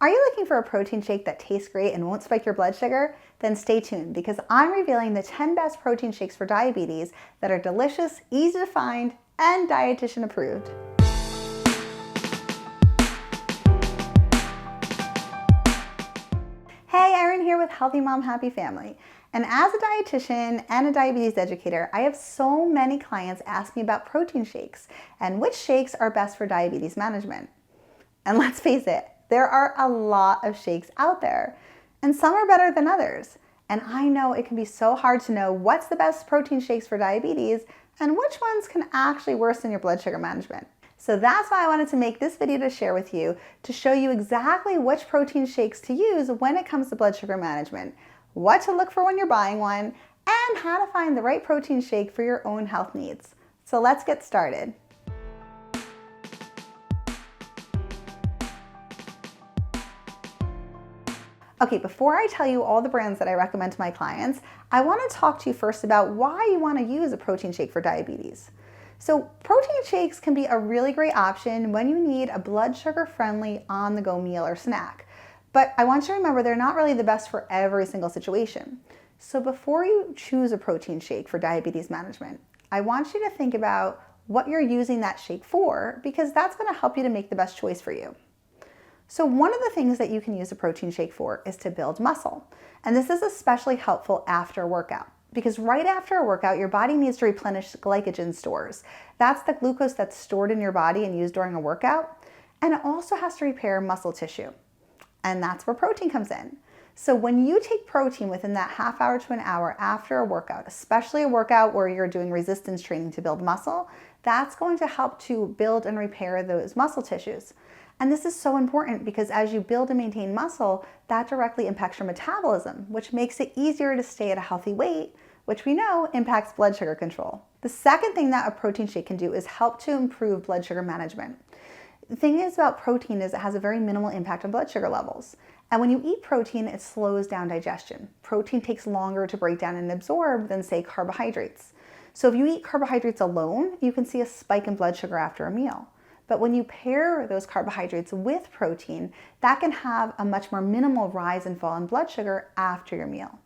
Are you looking for a protein shake that tastes great and won't spike your blood sugar? Then stay tuned because I'm revealing the 10 best protein shakes for diabetes that are delicious, easy to find, and dietitian approved. Hey, Erin here with Healthy Mom, Happy Family. And as a dietitian and a diabetes educator, I have so many clients ask me about protein shakes and which shakes are best for diabetes management. And let's face it, there are a lot of shakes out there, and some are better than others. And I know it can be so hard to know what's the best protein shakes for diabetes and which ones can actually worsen your blood sugar management. So that's why I wanted to make this video to share with you to show you exactly which protein shakes to use when it comes to blood sugar management, what to look for when you're buying one, and how to find the right protein shake for your own health needs. So let's get started. Okay, before I tell you all the brands that I recommend to my clients, I want to talk to you first about why you want to use a protein shake for diabetes. So protein shakes can be a really great option when you need a blood sugar friendly on-the-go meal or snack. But I want you to remember they're not really the best for every single situation. So before you choose a protein shake for diabetes management, I want you to think about what you're using that shake for, because that's going to help you to make the best choice for you. So one of the things that you can use a protein shake for is to build muscle. And this is especially helpful after a workout, because right after a workout, your body needs to replenish glycogen stores. That's the glucose that's stored in your body and used during a workout. And it also has to repair muscle tissue. And that's where protein comes in. So when you take protein within that half hour to an hour after a workout, especially a workout where you're doing resistance training to build muscle, that's going to help to build and repair those muscle tissues. And this is so important because as you build and maintain muscle, that directly impacts your metabolism, which makes it easier to stay at a healthy weight, which we know impacts blood sugar control. The second thing that a protein shake can do is help to improve blood sugar management. The thing is about protein is it has a very minimal impact on blood sugar levels. And when you eat protein, it slows down digestion. Protein takes longer to break down and absorb than, say, carbohydrates. So if you eat carbohydrates alone, you can see a spike in blood sugar after a meal. But when you pair those carbohydrates with protein, that can have a much more minimal rise and fall in blood sugar after your meal.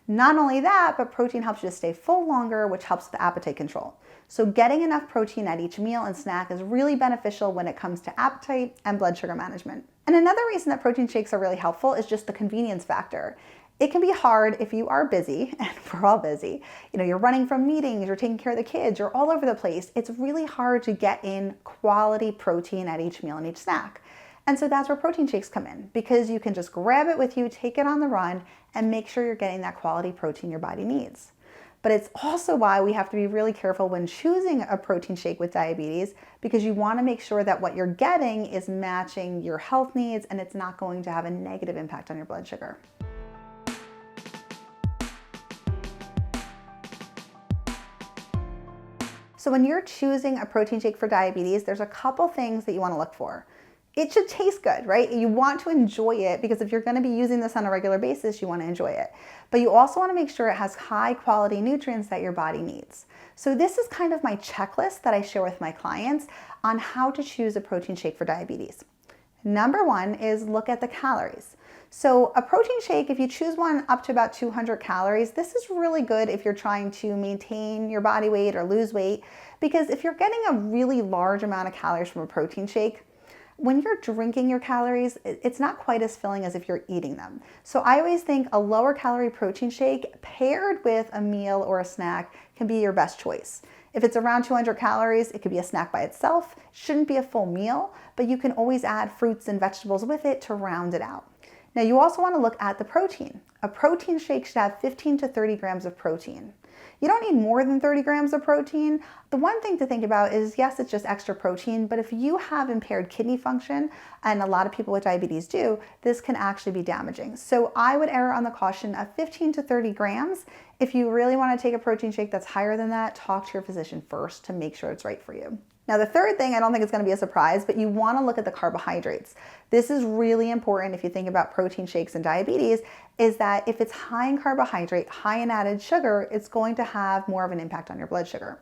Not only that, but protein helps you to stay full longer, which helps with appetite control. So getting enough protein at each meal and snack is really beneficial when it comes to appetite and blood sugar management. And another reason that protein shakes are really helpful is just the convenience factor. It can be hard if you are busy, and we're all busy. You're running from meetings, you're taking care of the kids, you're all over the place. It's really hard to get in quality protein at each meal and each snack. And so that's where protein shakes come in, because you can just grab it with you, take it on the run, and make sure you're getting that quality protein your body needs. But it's also why we have to be really careful when choosing a protein shake with diabetes, because you want to make sure that what you're getting is matching your health needs and it's not going to have a negative impact on your blood sugar. So when you're choosing a protein shake for diabetes, there's a couple things that you want to look for. It should taste good, right? You want to enjoy it because if you're going to be using this on a regular basis, you want to enjoy it. But you also want to make sure it has high quality nutrients that your body needs. So this is kind of my checklist that I share with my clients on how to choose a protein shake for diabetes. Number one is look at the calories. So a protein shake, if you choose one up to about 200 calories, this is really good if you're trying to maintain your body weight or lose weight, because if you're getting a really large amount of calories from a protein shake, when you're drinking your calories, it's not quite as filling as if you're eating them. So I always think a lower calorie protein shake paired with a meal or a snack can be your best choice. If it's around 200 calories, it could be a snack by itself. It shouldn't be a full meal, but you can always add fruits and vegetables with it to round it out. Now you also want to look at the protein. A protein shake should have 15 to 30 grams of protein. You don't need more than 30 grams of protein. The one thing to think about is, yes, it's just extra protein, but if you have impaired kidney function, and a lot of people with diabetes do, this can actually be damaging. So I would err on the caution of 15 to 30 grams. If you really want to take a protein shake that's higher than that, talk to your physician first to make sure it's right for you. Now the third thing, I don't think it's going to be a surprise, but you want to look at the carbohydrates. This is really important if you think about protein shakes and diabetes, is that if it's high in carbohydrate, high in added sugar, it's going to have more of an impact on your blood sugar.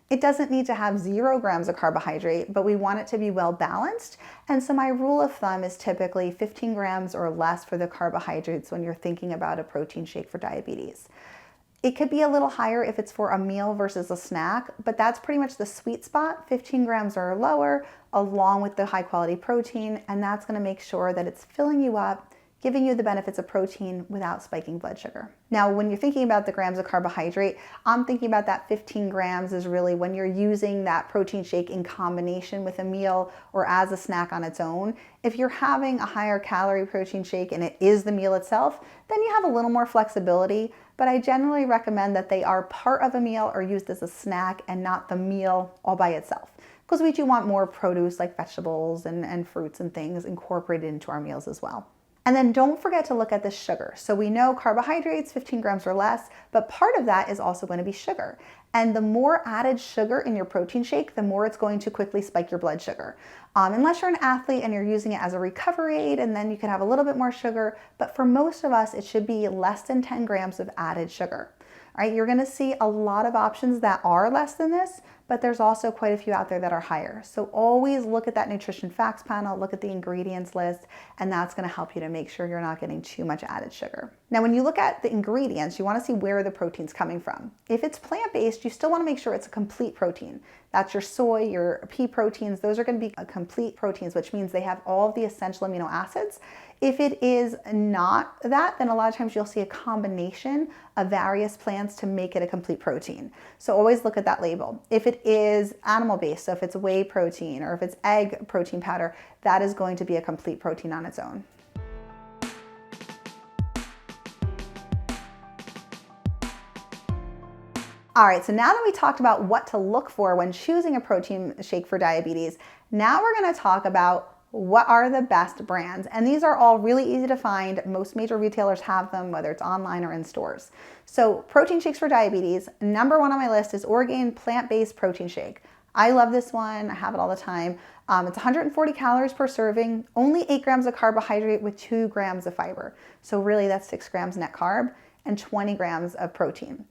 It doesn't need to have 0 grams of carbohydrate, but we want it to be well balanced. And so my rule of thumb is typically 15 grams or less for the carbohydrates when you're thinking about a protein shake for diabetes. It could be a little higher if it's for a meal versus a snack, but that's pretty much the sweet spot, 15 grams or lower, along with the high quality protein, and that's gonna make sure that it's filling you up, giving you the benefits of protein without spiking blood sugar. Now, when you're thinking about the grams of carbohydrate, I'm thinking about that 15 grams is really when you're using that protein shake in combination with a meal or as a snack on its own. If you're having a higher calorie protein shake and it is the meal itself, then you have a little more flexibility, but I generally recommend that they are part of a meal or used as a snack and not the meal all by itself, because we do want more produce like vegetables and fruits and things incorporated into our meals as well. And then don't forget to look at the sugar. So we know carbohydrates, 15 grams or less, but part of that is also going to be sugar. And the more added sugar in your protein shake, the more it's going to quickly spike your blood sugar. Unless you're an athlete and you're using it as a recovery aid, and then you can have a little bit more sugar, but for most of us, it should be less than 10 grams of added sugar. All right, you're gonna see a lot of options that are less than this, but there's also quite a few out there that are higher. So always look at that nutrition facts panel, look at the ingredients list, and that's gonna help you to make sure you're not getting too much added sugar. Now, when you look at the ingredients, you wanna see where the protein's coming from. If it's plant-based, you still wanna make sure it's a complete protein. That's your soy, your pea proteins, those are gonna be complete proteins, which means they have all of the essential amino acids. If it is not that, then a lot of times you'll see a combination of various plants to make it a complete protein. So always look at that label. If it is animal-based, so if it's whey protein or if it's egg protein powder, that is going to be a complete protein on its own. All right, so now that we talked about what to look for when choosing a protein shake for diabetes, now we're gonna talk about what are the best brands. And these are all really easy to find. Most major retailers have them, whether it's online or in stores. So protein shakes for diabetes, number 1 on my list is Orgain plant-based protein shake. I love this one, I have it all the time. It's 140 calories per serving, only 8 grams of carbohydrate with 2 grams of fiber. So really that's 6 grams net carb and 20 grams of protein.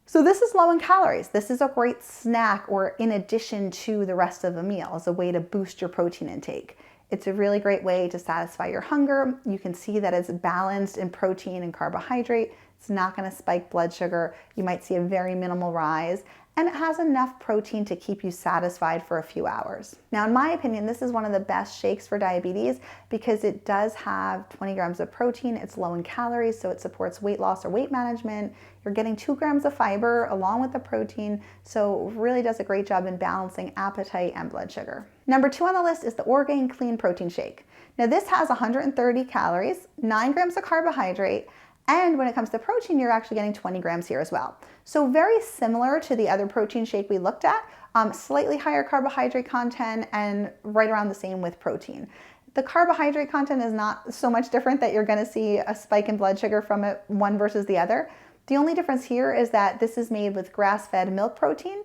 So this is low in calories. This is a great snack or in addition to the rest of the meal as a way to boost your protein intake. It's a really great way to satisfy your hunger. You can see that it's balanced in protein and carbohydrate. It's not going to spike blood sugar. You might see a very minimal rise, and it has enough protein to keep you satisfied for a few hours. Now, in my opinion, this is one of the best shakes for diabetes because it does have 20 grams of protein. It's low in calories, so it supports weight loss or weight management. You're getting 2 grams of fiber along with the protein, so it really does a great job in balancing appetite and blood sugar. Number 2 on the list is the Orgain Clean Protein Shake. Now, this has 130 calories, 9 grams of carbohydrate, and when it comes to protein, you're actually getting 20 grams here as well. So very similar to the other protein shake we looked at, slightly higher carbohydrate content and right around the same with protein. The carbohydrate content is not so much different that you're gonna see a spike in blood sugar from it one versus the other. The only difference here is that this is made with grass-fed milk protein.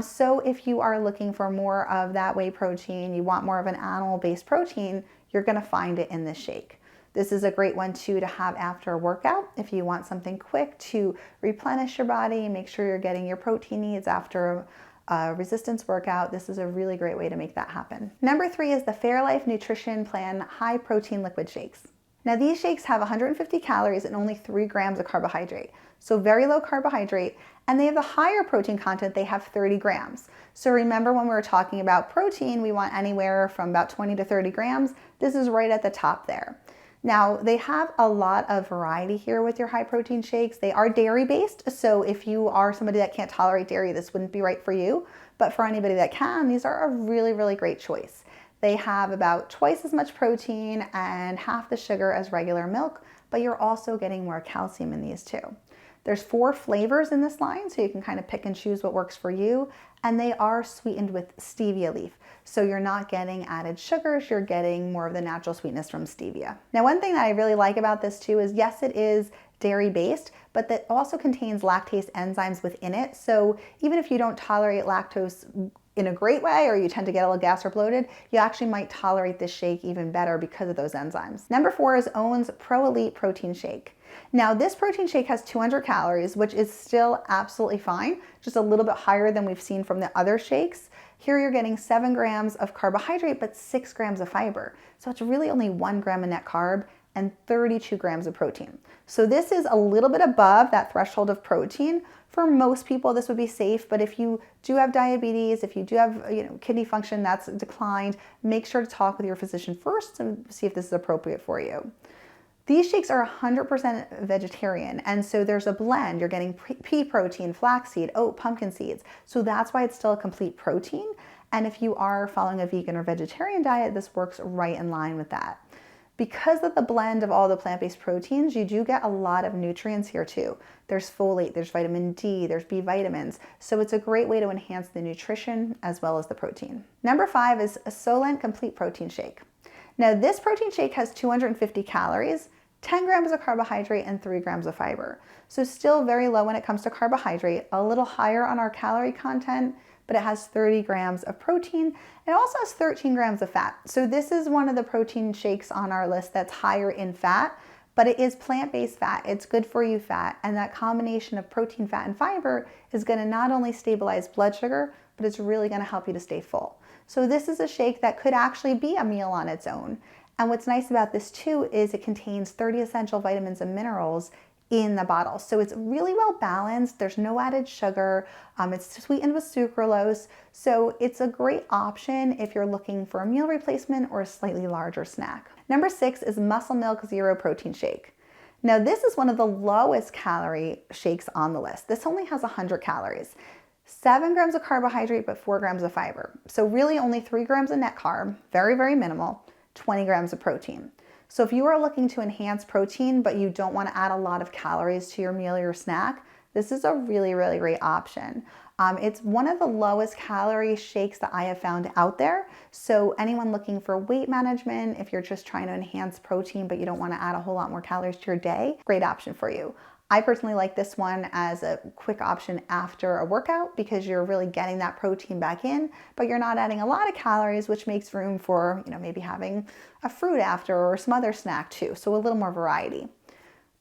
So if you are looking for more of that whey protein, you want more of an animal-based protein, you're gonna find it in this shake. This is a great one too to have after a workout if you want something quick to replenish your body, make sure you're getting your protein needs after a resistance workout. This is a really great way to make that happen. Number 3 is the Fairlife Nutrition Plan High Protein Liquid Shakes. Now these shakes have 150 calories and only 3 grams of carbohydrate. So very low carbohydrate, and they have the higher protein content, they have 30 grams. So remember when we were talking about protein, we want anywhere from about 20 to 30 grams. This is right at the top there. Now, they have a lot of variety here with your high protein shakes. They are dairy based, so if you are somebody that can't tolerate dairy, this wouldn't be right for you. But for anybody that can, these are a really, really great choice. They have about twice as much protein and half the sugar as regular milk, but you're also getting more calcium in these too. There's 4 flavors in this line, so you can kind of pick and choose what works for you. And they are sweetened with stevia leaf. So you're not getting added sugars, you're getting more of the natural sweetness from stevia. Now, one thing that I really like about this too is, yes, it is dairy based, but that also contains lactase enzymes within it. So even if you don't tolerate lactose in a great way or you tend to get a little gas or bloated, you actually might tolerate this shake even better because of those enzymes. Number 4 is OWN's Pro Elite Protein Shake. Now this protein shake has 200 calories, which is still absolutely fine, just a little bit higher than we've seen from the other shakes. Here you're getting 7 grams of carbohydrate, but 6 grams of fiber. So it's really only 1 gram of net carb and 32 grams of protein. So this is a little bit above that threshold of protein. For most people, this would be safe, but if you do have diabetes, if you do have kidney function that's declined, make sure to talk with your physician first and see if this is appropriate for you. These shakes are 100% vegetarian, and so there's a blend. You're getting pea protein, flaxseed, oat, pumpkin seeds. So that's why it's still a complete protein. And if you are following a vegan or vegetarian diet, this works right in line with that. Because of the blend of all the plant-based proteins, you do get a lot of nutrients here too. There's folate, there's vitamin D, there's B vitamins. So it's a great way to enhance the nutrition as well as the protein. Number 5 is a Solent Complete Protein Shake. Now this protein shake has 250 calories, 10 grams of carbohydrate, and 3 grams of fiber. So still very low when it comes to carbohydrate, a little higher on our calorie content, but it has 30 grams of protein. It also has 13 grams of fat. So this is one of the protein shakes on our list that's higher in fat, but it is plant-based fat. It's good for you fat. And that combination of protein, fat, and fiber is gonna not only stabilize blood sugar, but it's really gonna help you to stay full. So this is a shake that could actually be a meal on its own. And what's nice about this too is it contains 30 essential vitamins and minerals in the bottle. So it's really well balanced. There's no added sugar. It's sweetened with sucralose. So it's a great option if you're looking for a meal replacement or a slightly larger snack. Number 6 is Muscle Milk Zero Protein Shake. Now this is one of the lowest calorie shakes on the list. This only has 100 calories. 7 grams of carbohydrate, but 4 grams of fiber. So really only 3 grams of net carb, very, very minimal, 20 grams of protein. So if you are looking to enhance protein, but you don't want to add a lot of calories to your meal or your snack, this is a really, really great option. It's one of the lowest calorie shakes that I have found out there. So anyone looking for weight management, if you're just trying to enhance protein, but you don't want to add a whole lot more calories to your day, great option for you. I personally like this one as a quick option after a workout because you're really getting that protein back in, but you're not adding a lot of calories, which makes room for, maybe having a fruit after or some other snack too. So a little more variety.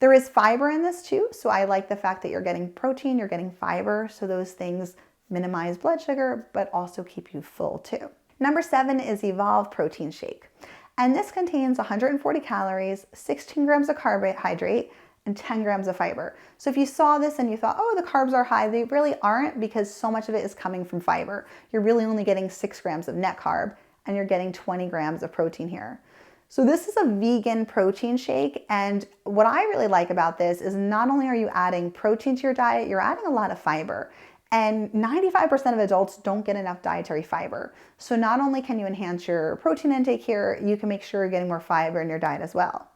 There is fiber in this too. So I like the fact that you're getting protein, you're getting fiber. So those things minimize blood sugar, but also keep you full too. Number 7 is Evolve Protein Shake. And this contains 140 calories, 16 grams of carbohydrate, and 10 grams of fiber. So if you saw this and you thought, oh, the carbs are high, they really aren't because so much of it is coming from fiber. You're really only getting 6 grams of net carb and you're getting 20 grams of protein here. So this is a vegan protein shake, and what I really like about this is not only are you adding protein to your diet, you're adding a lot of fiber. And 95% of adults don't get enough dietary fiber. So not only can you enhance your protein intake here, you can make sure you're getting more fiber in your diet as well.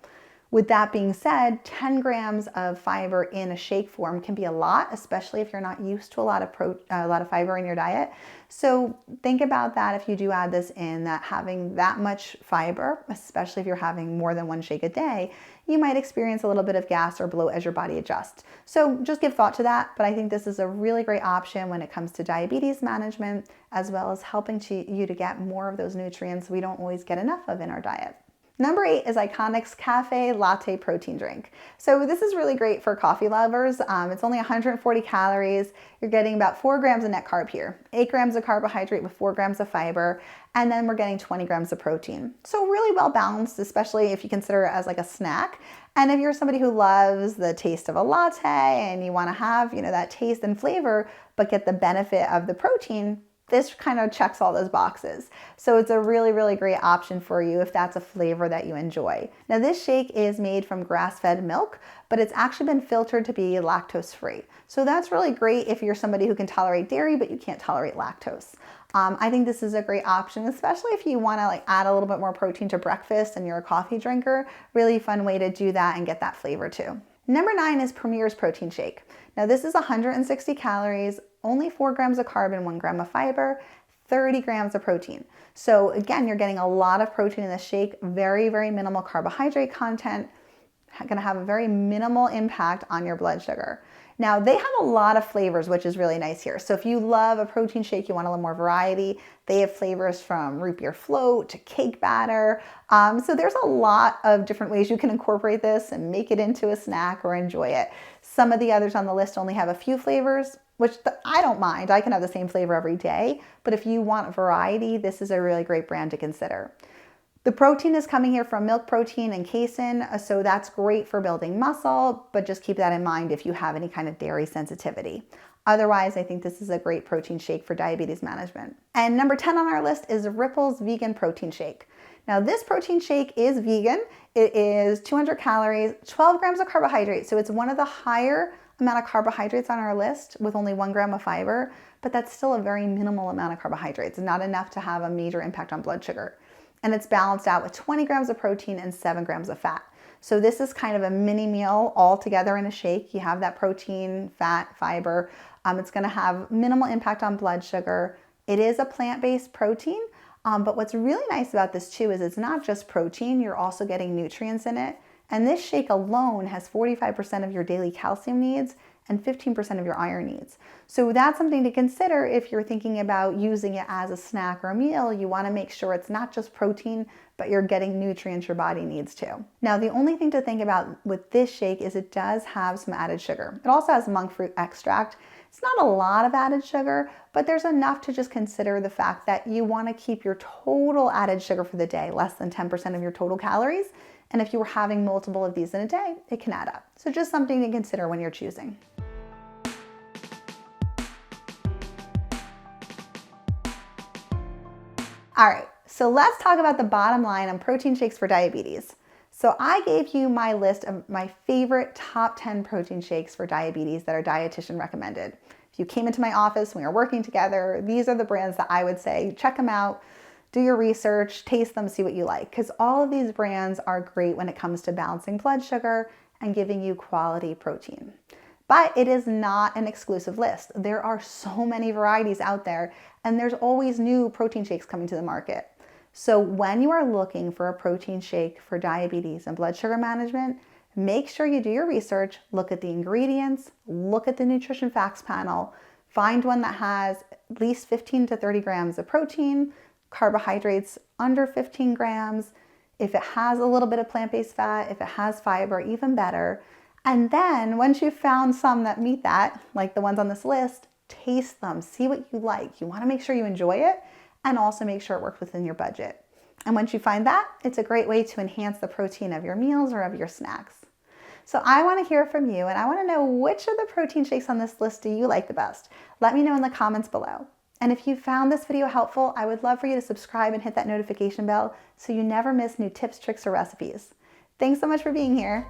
With that being said, 10 grams of fiber in a shake form can be a lot, especially if you're not used to a lot of fiber in your diet. So think about that if you do add this in, that having that much fiber, especially if you're having more than one shake a day, you might experience a little bit of gas or bloat as your body adjusts. So just give thought to that, but I think this is a really great option when it comes to diabetes management, as well as helping you to get more of those nutrients we don't always get enough of in our diet. Number 8 is Iconic's Cafe Latte Protein Drink. So this is really great for coffee lovers. It's only 140 calories. You're getting about 4 grams of net carb here, 8 grams of carbohydrate with 4 grams of fiber, and then we're getting 20 grams of protein. So really well balanced, especially if you consider it as like a snack. And if you're somebody who loves the taste of a latte and you want to have, that taste and flavor, but get the benefit of the protein, this kind of checks all those boxes. So it's a really, really great option for you if that's a flavor that you enjoy. Now this shake is made from grass-fed milk, but it's actually been filtered to be lactose-free. So that's really great if you're somebody who can tolerate dairy, but you can't tolerate lactose. I think this is a great option, especially if you want to add a little bit more protein to breakfast and you're a coffee drinker. Really fun way to do that and get that flavor too. Number 9 is Premier's Protein Shake. Now this is 160 calories, only 4 grams of carb and 1 gram of fiber, 30 grams of protein. So again, you're getting a lot of protein in this shake, very, very minimal carbohydrate content, gonna have a very minimal impact on your blood sugar. Now they have a lot of flavors, which is really nice here. So if you love a protein shake, you want a little more variety, they have flavors from root beer float to cake batter. So there's a lot of different ways you can incorporate this and make it into a snack or enjoy it. Some of the others on the list only have a few flavors, which I don't mind. I can have the same flavor every day, but if you want variety, this is a really great brand to consider. The protein is coming here from milk protein and casein, so that's great for building muscle, but just keep that in mind if you have any kind of dairy sensitivity. Otherwise, I think this is a great protein shake for diabetes management. And number 10 on our list is Ripple's Vegan Protein Shake. Now this protein shake is vegan. It is 200 calories, 12 grams of carbohydrates, so it's one of the higher amount of carbohydrates on our list with only 1 gram of fiber, but that's still a very minimal amount of carbohydrates, not enough to have a major impact on blood sugar. And it's balanced out with 20 grams of protein and 7 grams of fat. So this is kind of a mini meal all together in a shake. You have that protein, fat, fiber. It's gonna have minimal impact on blood sugar. It is a plant-based protein, but what's really nice about this too is it's not just protein, you're also getting nutrients in it. And this shake alone has 45% of your daily calcium needs and 15% of your iron needs. So that's something to consider if you're thinking about using it as a snack or a meal. You wanna make sure it's not just protein, but you're getting nutrients your body needs too. Now, the only thing to think about with this shake is it does have some added sugar. It also has monk fruit extract. It's not a lot of added sugar, but there's enough to just consider the fact that you wanna keep your total added sugar for the day less than 10% of your total calories. And if you were having multiple of these in a day, it can add up. So just something to consider when you're choosing. All right, so let's talk about the bottom line on protein shakes for diabetes. So I gave you my list of my favorite top 10 protein shakes for diabetes that are dietitian recommended. If you came into my office when we were working together, these are the brands that I would say, check them out, do your research, taste them, see what you like, because all of these brands are great when it comes to balancing blood sugar and giving you quality protein. But it is not an exclusive list. There are so many varieties out there, and there's always new protein shakes coming to the market. So when you are looking for a protein shake for diabetes and blood sugar management, make sure you do your research, look at the ingredients, look at the nutrition facts panel, find one that has at least 15 to 30 grams of protein, carbohydrates under 15 grams. If it has a little bit of plant-based fat, if it has fiber, even better. And then once you've found some that meet that, like the ones on this list, taste them, see what you like. You want to make sure you enjoy it and also make sure it works within your budget. And once you find that, it's a great way to enhance the protein of your meals or of your snacks. So I want to hear from you, and I want to know which of the protein shakes on this list do you like the best? Let me know in the comments below. And if you found this video helpful, I would love for you to subscribe and hit that notification bell so you never miss new tips, tricks, or recipes. Thanks so much for being here.